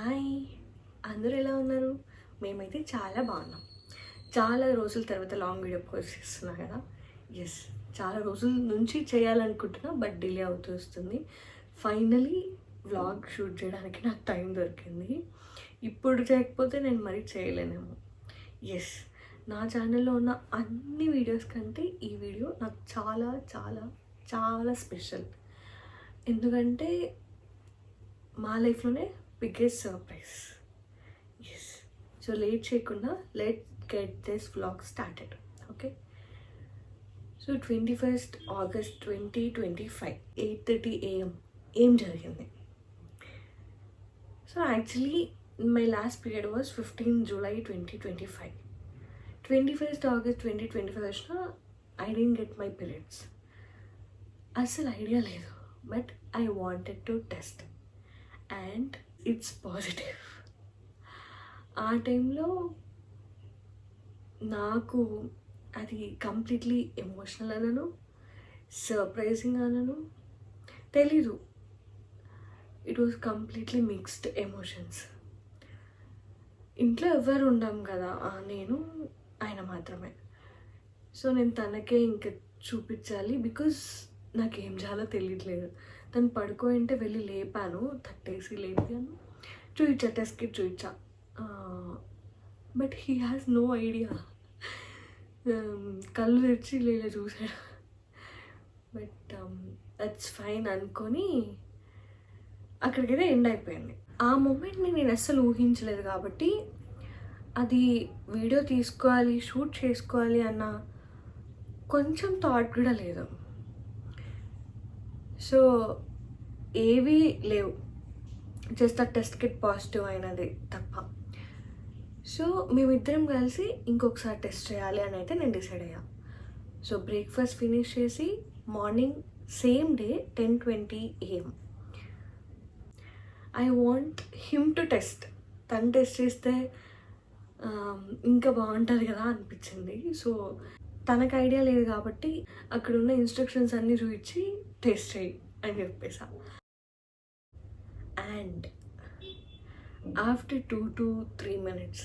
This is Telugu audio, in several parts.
హాయ్, అందరూ ఎలా ఉన్నారు? మేమైతే చాలా బాగున్నాం. చాలా రోజుల తర్వాత లాంగ్ వీడియో పోస్ట్ చేస్తున్నా కదా. ఎస్, చాలా రోజుల నుంచి చేయాలనుకుంటున్నా, బట్ డిలే అవుతూ వస్తుంది. ఫైనలీ వ్లాగ్ షూట్ చేయడానికి నాకు టైం దొరికింది. ఇప్పుడు చేయకపోతే నేను మరీ చేయలేనేమో. ఎస్, నా ఛానల్లో ఉన్న అన్ని వీడియోస్ కంటే ఈ వీడియో నాకు చాలా చాలా చాలా స్పెషల్. ఎందుకంటే మా లైఫ్లోనే biggest surprise. Yes, so late చేయకుండా let get this vlog started. Okay, so 21st August 2025 8:30 AM ఏం జరిగింది? So actually my last period was 15 July 2025. 21st August 2025 వచ్చిన I didn't get my periods. అసలు ఐడియా లేదు, but I wanted to test and it's positive. ఆ టైంలో నాకు అది కంప్లీట్లీ ఎమోషనల్ అనను, సర్ప్రైజింగ్ అనను, తెలీదు. It was completely mixed emotions. ఇంట్లో ఎవరు ఉండం కదా, నేను ఆయన మాత్రమే. సో నేను తనకే ఇంకా చూపించాలి, బికాజ్ నాకేం చేయాలో తెలియట్లేదు. తను పడుకోయింటే వెళ్ళి లేపాను, తట్టేసి లేపాను, చూయించా, టెస్ట్ కిట్ చూయించా. But he has no idea. కళ్ళు తెరిచి లేలే చూసాడు. బట్ దట్స్ ఫైన్ అనుకొని అక్కడికైతే ఎండ్ అయిపోయింది. ఆ మూమెంట్ని నేను అస్సలు ఊహించలేదు, కాబట్టి అది వీడియో తీసుకోవాలి, షూట్ చేసుకోవాలి అన్న కొంచెం థాట్ కూడా లేదు. సో ఏవీ లేవు, జస్ట్ ఆ టెస్ట్ కిట్ పాజిటివ్ అయినది తప్ప. సో మేమిద్దరం కలిసి ఇంకొకసారి టెస్ట్ చేయాలి అని అయితే నేను డిసైడ్ అయ్యా. సో బ్రేక్ఫాస్ట్ ఫినిష్ చేసి morning same day 10:20 AM I want him to test. తను టెస్ట్ చేస్తే ఇంకా బాగుంటుంది కదా అనిపించింది. సో తనకు ఐడియా లేదు కాబట్టి అక్కడ ఉన్న ఇన్స్ట్రక్షన్స్ అన్నీ చూపించి టెస్ట్ చేయి అని చెప్పేసా. And after 2 to 3 minutes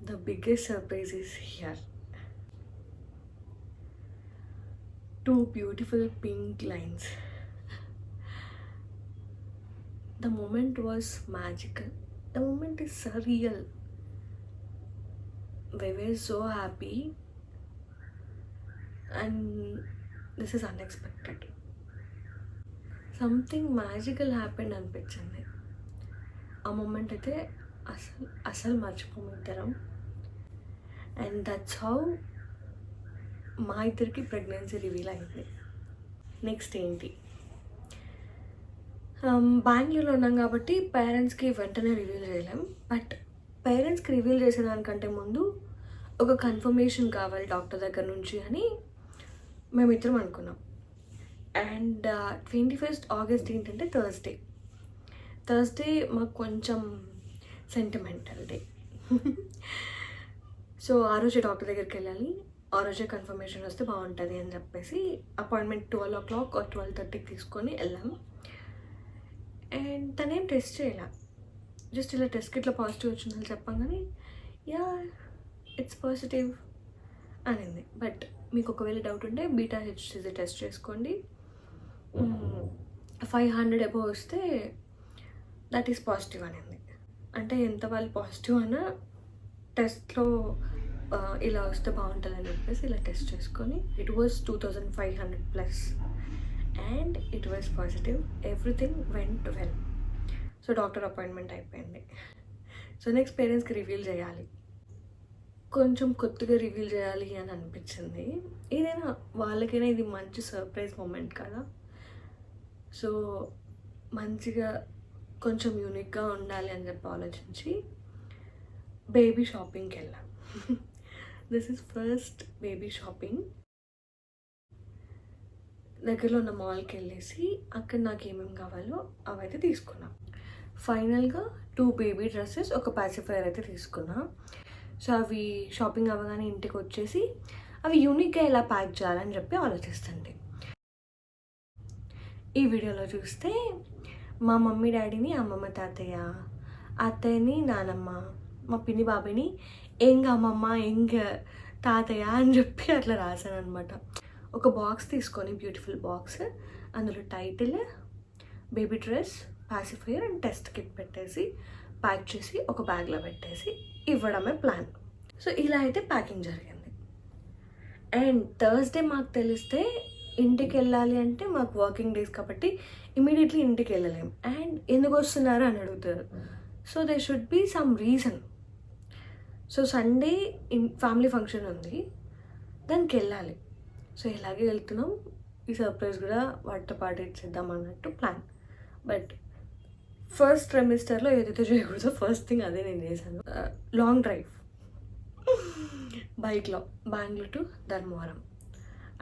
the biggest surprise is here. 2 beautiful pink lines. The moment was magical. The moment is surreal. We were so happy and this is unexpected. Something magical happened అనిపించింది. ఆ మూమెంట్ అయితే అసలు మర్చిపోము ఇద్దరం. అండ్ దట్స్ హౌ మా ఇద్దరికి ప్రెగ్నెన్సీ రివీల్ అయింది. నెక్స్ట్ ఏంటి, బెంగళూరులో ఉన్నాం కాబట్టి పేరెంట్స్కి వెంటనే రివీల్ చేయలేం. బట్ పేరెంట్స్కి రివీల్ చేసేదానికంటే ముందు ఒక కన్ఫర్మేషన్ కావాలి డాక్టర్ దగ్గర నుంచి అని మేమిద్దరం అనుకున్నాం. అండ్ 21st August ఏంటంటే థర్స్డే మాకు కొంచెం సెంటిమెంటల్ డే. సో ఆ రోజే డాక్టర్ దగ్గరికి వెళ్ళాలి, ఆ రోజే కన్ఫర్మేషన్ వస్తే బాగుంటుంది అని చెప్పేసి అపాయింట్మెంట్ 12 o'clock or 12:30 తీసుకొని వెళ్ళాము. అండ్ తనేం టెస్ట్ చేయాల, జస్ట్ ఇలా టెస్ట్ కిట్లో పాజిటివ్ వచ్చిందని చెప్పగానే యా ఇట్స్ పాజిటివ్ అనింది. బట్ మీకు ఒకవేళ డౌట్ ఉంటే బీటా హెచ్సిజీ టెస్ట్ చేసుకోండి, 500 above వస్తే దట్ ఈస్ పాజిటివ్ అనింది. అంటే ఎంత వాళ్ళు పాజిటివ్ అన్నా టెస్ట్లో ఇలా వస్తే బాగుంటుంది అని చెప్పేసి ఇలా టెస్ట్ చేసుకొని it was 2500+ and it was positive. Everything went well. So doctor appointment అయిపోయింది. సో నెక్స్ట్ పేరెంట్స్కి రివీల్ చేయాలి. కొంచెం కొత్తగా రివీల్ చేయాలి అని అనిపించింది. ఏదైనా వాళ్ళకైనా ఇది మంచి సర్ప్రైజ్ మూమెంట్ కదా. సో మంచిగా కొంచెం యూనిక్గా ఉండాలి అని చెప్పి ఆలోచించి బేబీ షాపింగ్కి వెళ్ళాం. This is first baby shopping. దగ్గరలో ఉన్న మాల్కి వెళ్ళేసి అక్కడ నాకు ఏమేమి కావాలో అవైతే తీసుకున్నాం. ఫైనల్గా 2 బేబీ డ్రెస్సెస్, ఒక పాసిఫైర్ అయితే తీసుకున్నా. సో అవి షాపింగ్ అవ్వగానే ఇంటికి వచ్చేసి అవి యూనిక్గా ఎలా ప్యాక్ చేయాలని చెప్పి ఆలోచిస్తుంది. ఈ వీడియోలో చూస్తే మా మమ్మీ డాడీని అమ్మమ్మ తాతయ్య, అత్తయ్యని నానమ్మ, మా పిన్ని బాబాయ్ని ఎంగ అమ్మమ్మ ఎంగ తాతయ్య అని చెప్పి అట్లా రాశాను అనమాట. ఒక బాక్స్ తీసుకొని బ్యూటిఫుల్ బాక్స్, అందులో title, baby dress, pacifier and test kit పెట్టేసి ప్యాక్ చేసి ఒక బ్యాగ్లో పెట్టేసి ఇవ్వడమే ప్లాన్. సో ఇలా అయితే ప్యాకింగ్ జరిగింది. అండ్ థర్స్డే మాకు తెలిస్తే ఇంటికి వెళ్ళాలి అంటే మాకు వర్కింగ్ డేస్ కాబట్టి ఇమీడియట్లీ ఇంటికి వెళ్ళలేం. అండ్ ఎందుకు వస్తున్నారు అని అడుగుతారు. So they should be some reason. So Sunday family function ఉంది, దానికి వెళ్ళాలి. సో ఇలాగే వెళ్తున్నాం, ఈ సర్ప్రైజ్ కూడా వాటితో పాటు ఇచ్చేద్దాం అన్నట్టు ప్లాన్. బట్ ఫస్ట్ ట్రైమిస్టర్లో ఏదైతే చేయకూడదో ఫస్ట్ థింగ్ అదే నేను చేశాను. లాంగ్ డ్రైవ్ బైక్లో బెంగళూరు టు ధర్మవరం.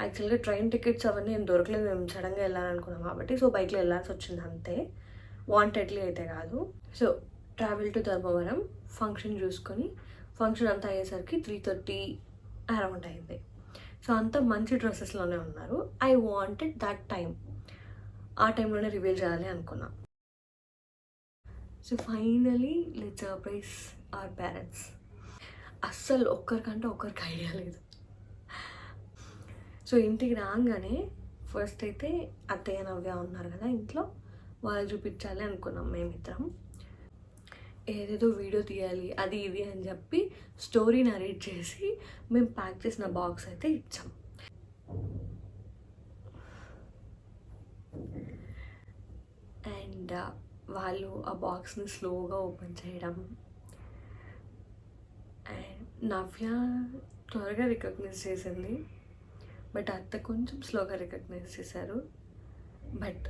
యాక్చువల్గా ట్రైన్ టికెట్స్ అవన్నీ ఏం దొరకలేదు, మేము సడన్గా వెళ్ళాలనుకున్నాం కాబట్టి. సో బైక్లో వెళ్ళాల్సి వచ్చింది అంతే, వాంటెడ్లీ అయితే కాదు. So travel to Dharmavaram, function చూసుకొని ఫంక్షన్ అంతా అయ్యేసరికి 3:30 అరౌండ్ అయింది. సో అంతా మంచి డ్రెస్సెస్లోనే ఉన్నారు. ఐ వాంటెడ్ దట్ టైం, ఆ టైంలోనే రివీల్ చేయాలి అనుకున్నా. So finally let's surprise our parents. అస్సలు ఒక్కరికంటే ఒక్కరికి ఐడియా లేదు. సో ఇంటికి రాగానే ఫస్ట్ అయితే అత్తయ్య నవ్య ఉన్నారు కదా ఇంట్లో, వాళ్ళు చూపించాలి అనుకున్నాం మేమిద్దరం. ఏదేదో వీడియో తీయాలి అది ఇది అని చెప్పి స్టోరీ నరేట్ చేసి మేము ప్యాక్ చేసిన బాక్స్ అయితే ఇచ్చాం. అండ్ వాళ్ళు ఆ బాక్స్ని స్లోగా ఓపెన్ చేయడం. అండ్ నవ్య త్వరగా రికగ్నైజ్ చేసింది, బట్ అత్త కొంచెం స్లోగా రికగ్నైజ్ చేశారు. బట్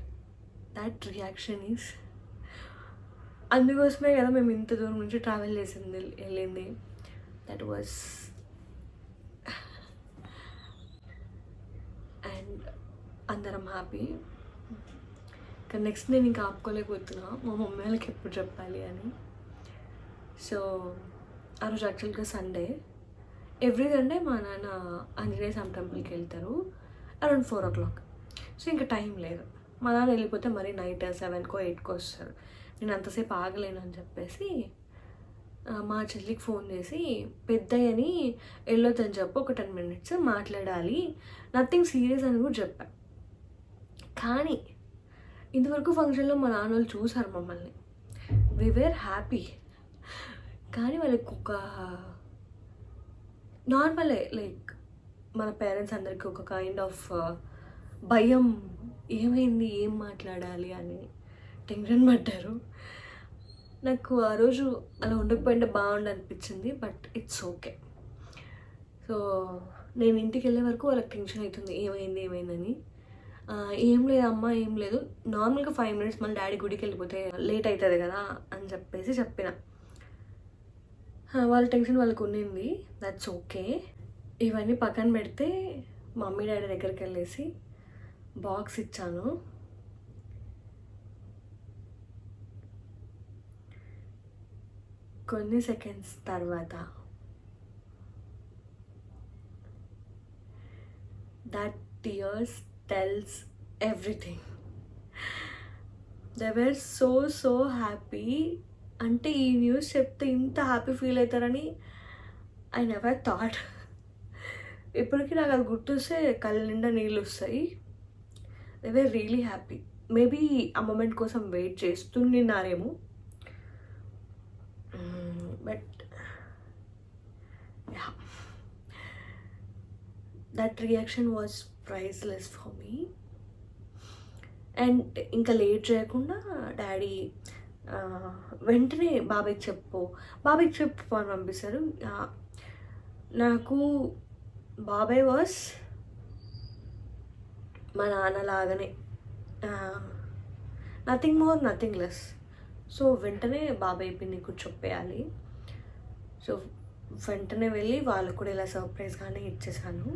దట్ రియాక్షన్ ఈజ్, అందుకోసమే కదా మేము ఇంత దూరం నుంచి ట్రావెల్ చేసింది వెళ్ళింది. That was. అండ్ అందరం హ్యాపీ. కానీ నెక్స్ట్ నేను ఇంకా ఆపుకోలేకపోతున్నా, మా మమ్మీ వాళ్ళకి ఎప్పుడు చెప్పాలి అని. సో ఆ రోజు యాక్చువల్గా సండే. ఎవ్రీ సండే మా నాన్న ఆంజనేయ స్వామి టెంపుల్కి వెళ్తారు అరౌండ్ 4 o'clock. సో ఇంకా టైం లేదు. మా నాన్న వెళ్ళిపోతే మరీ నైట్ 7కో 8కో వస్తారు. నేను అంతసేపు ఆగలేను అని చెప్పేసి మా చెల్లికి ఫోన్ చేసి పెద్దయ్యని వెళ్ళొద్దని చెప్పి ఒక 10 minutes మాట్లాడాలి, నథింగ్ సీరియస్ అని కూడా చెప్పా. కానీ ఇంతవరకు ఫంక్షన్లో మా నాన్న వాళ్ళు చూసారు మమ్మల్ని, వి వేర్ హ్యాపీ. కానీ వాళ్ళకి ఒక నార్మలే, లైక్ మన పేరెంట్స్ అందరికీ ఒక కైండ్ ఆఫ్ భయం, ఏమైంది ఏం మాట్లాడాలి అని టెన్షన్ పడ్డారు. నాకు ఆ రోజు అలా ఉండకపోయింటే బాగుండు అనిపించింది, బట్ ఇట్స్ ఓకే. సో నేను ఇంటికి వెళ్ళే వరకు వాళ్ళకి టెన్షన్ అవుతుంది, ఏమైందని. ఏం లేదమ్మా ఏం లేదు, నార్మల్గా 5 minutes మళ్ళీ డాడీ గుడికి వెళ్ళిపోతే లేట్ అవుతుంది కదా అని చెప్పేసి చెప్పిన. వాళ్ళ టెన్షన్ వాళ్ళకు ఉండింది, దట్స్ ఓకే. ఇవన్నీ పక్కన పెడితే మమ్మీ డాడీ దగ్గరికి వెళ్ళేసి బాక్స్ ఇచ్చాను. కొన్ని సెకండ్స్ తర్వాత that tears tells everything. They were so happy. అంటే ఈ న్యూస్ చెప్తే ఇంత హ్యాపీ ఫీల్ అవుతారని ఐ నెవర్ థాట్. ఇప్పటికీ నాకు అది గుర్తొస్తే కళ్ళ నిండా నీళ్ళు వస్తాయి. They were really happy. Maybe ఆ మూమెంట్ కోసం వెయిట్ చేస్తున్నారేమో. But yeah, that reaction was priceless for me. And ఇంకా లేట్ చేయకుండా డాడీ వెంటనే బాబాయ్కి చెప్పు అని పంపిస్తారు. నాకు బాబాయ్ వాస్ మా నాన్నలాగానే, nothing more nothing less. So వెంటనే బాబాయ్ పిన్ని కూర్చోప్పేయాలి. సో వెంటనే వెళ్ళి వాళ్ళు కూడా ఇలా సర్ప్రైజ్గానే ఇచ్చేసాను.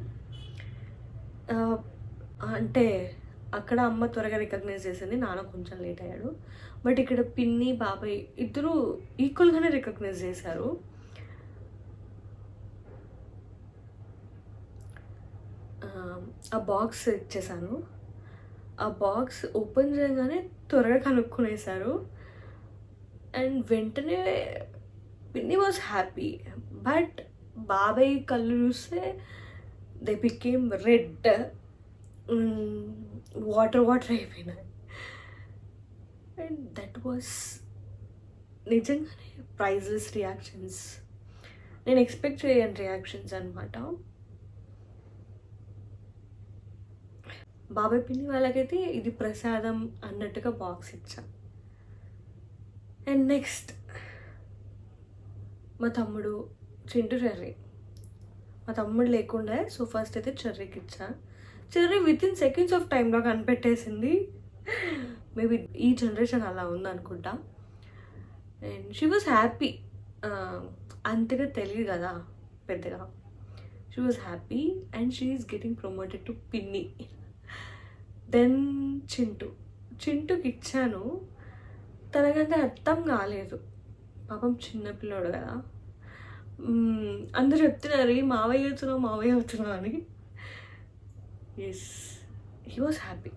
అంటే అక్కడ అమ్మ త్వరగా రికగ్నైజ్ చేసింది, నాన్న కొంచెం లేట్ అయ్యాడు. బట్ ఇక్కడ పిన్ని బాబాయ్ ఇద్దరు ఈక్వల్గానే రికగ్నైజ్ చేశారు. ఆ బాక్స్ ఇచ్చేసాను. ఆ బాక్స్ ఓపెన్ చేయగానే త్వరగా కనుక్కునేశారు. అండ్ వెంటనే పిన్ని వాజ్ హ్యాపీ. బట్ బాబాయ్ కళ్ళు చూస్తే దే బికేమ్ రెడ్, వాటర్ అయిపోయినాయి. అండ్ దట్ వాస్ నిజంగానే ప్రైజ్లెస్ రియాక్షన్స్. నేను ఎక్స్పెక్ట్ చేయని రియాక్షన్స్ అనమాట. బాబాయ్ పిన్ని వాళ్ళకైతే ఇది ప్రసాదం అన్నట్టుగా బాక్స్ ఇచ్చా. అండ్ నెక్స్ట్ మా తమ్ముడు చింటూ చెర్రీ. మా తమ్ముడు లేకుండా సో ఫస్ట్ అయితే చెర్రీకి ఇచ్చా. చెర్రీ వితిన్ సెకండ్స్ ఆఫ్ టైంలో కనిపెట్టేసింది. మేబీ ఈ జనరేషన్ అలా ఉందనుకుంటా. And she was happy. అంతగా తెలియదు కదా పెద్దగా. She was happy and she is getting promoted to పిన్ని. దెన్ చింటూకి ఇచ్చాను. తనకంటే అర్థం కాలేదు, పాపం చిన్నపిల్లోడు కదా. అందరూ చెప్తున్నారు మావయ్య అవుతున్నావు అని. Yes, he was happy.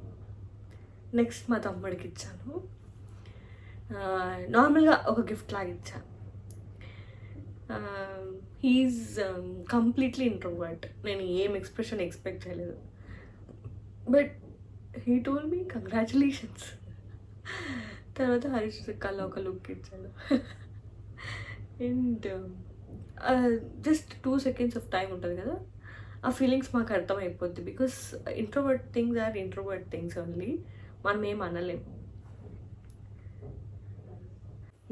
Next మా తమ్ముడికి ఇచ్చాను. నార్మల్గా ఒక గిఫ్ట్ లాగా ఇచ్చాను. He is completely introvert. నేను ఏం ఎక్స్ప్రెషన్ ఎక్స్పెక్ట్ చేయలేదు. But he told me congratulations. తర్వాత హరీష్ కళ్ళ ఒక లుక్ ఇచ్చాడు. And just 2 seconds of time ఉంటుంది కదా, ఆ ఫీలింగ్స్ మాకు అర్థమైపోద్ది. Because introvert things are introvert things only. మనం ఏం అనలేము.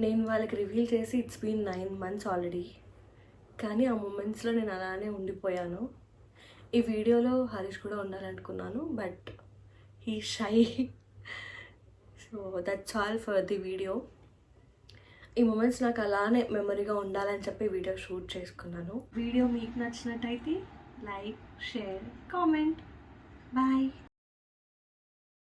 నేను వాళ్ళకి రివీల్ చేసి ఇట్స్ బీన్ 9 months ఆల్రెడీ. కానీ ఆ మూమెంట్స్లో నేను అలానే ఉండిపోయాను. ఈ వీడియోలో హరీష్ కూడా ఉండాలనుకున్నాను, but he shy. So that's all for the video. ఈ మూమెంట్స్ నాకు అలానే మెమరీగా ఉండాలని చెప్పి వీడియో షూట్ చేసుకున్నాను. వీడియో మీకు నచ్చినట్టయితే లైక్, షేర్, కామెంట్. బాయ్.